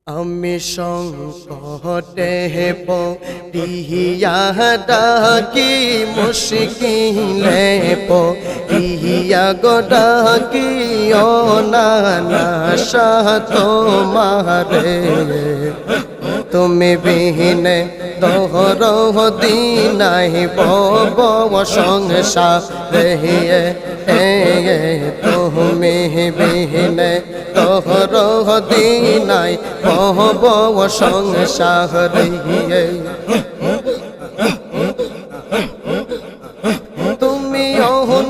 আমি সংকটে পড়িয়া ডাকি মুশকিলে পড়িয়া গো ডাকি ও নানা তোমারে তুমি বিহীনে দোহর দিনাই বব সংসারে তুমি বিহীনে দোহর দিনাই বব সংসারে তুমি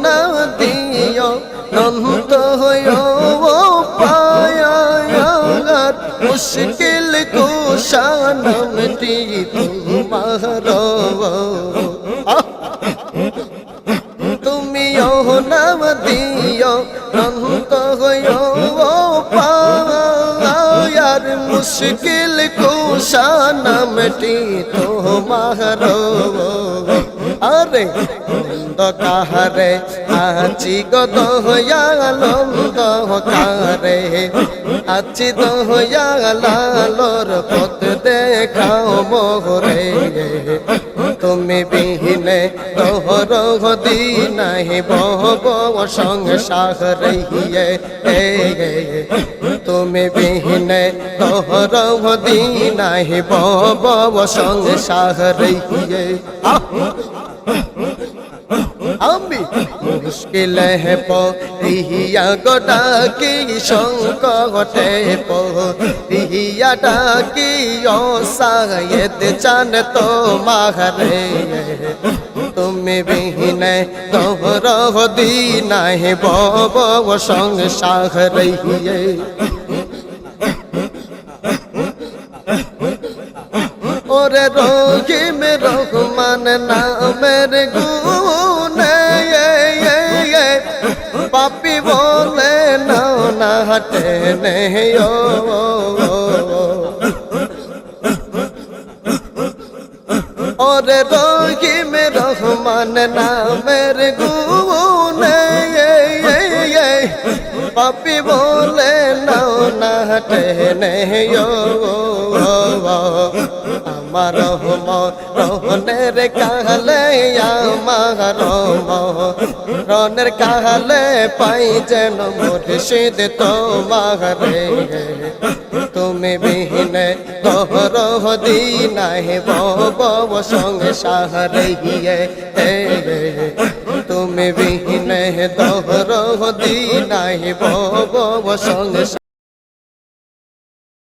না দিও নন্ত মুশকিল কুশানমটি তোমার তুমি নাম দিও নন্ত পায়ার মুশকিল কুশানমটি তোমার আরে কাহারে আছি গদ হইয়ালন্দ কারে আছি দয়ালালোর পথ দেখাও মোরে তুমি বিহীনে তোহর দিনাই বব সংসারে তুমি বিহীনে তোহর দিনাই বব সংসারে আমি মুশকিলে পড়িয়া গো ডাকি সংকটে পড়িয়া ডাকি ও সায়েদ চান তোমারে তুমি বিহীনে তোহর দিনাই বব সংসারে ওরে রহিম রহমান নামের গুণে পাপি বলে নাও না হাটে নেই ওরে রহিম রহমান নামের গুণে পাপি বলে নাও না হাটে নেই আমার রহনের কাহলে আমার রনের কাহলে পাই যেন মুর্শিদ তোমারে তুমি বিহীনে তোহর দিনাই বব সংসারে তুমি বিহীনে তোহর দিনাই বব সংসারে।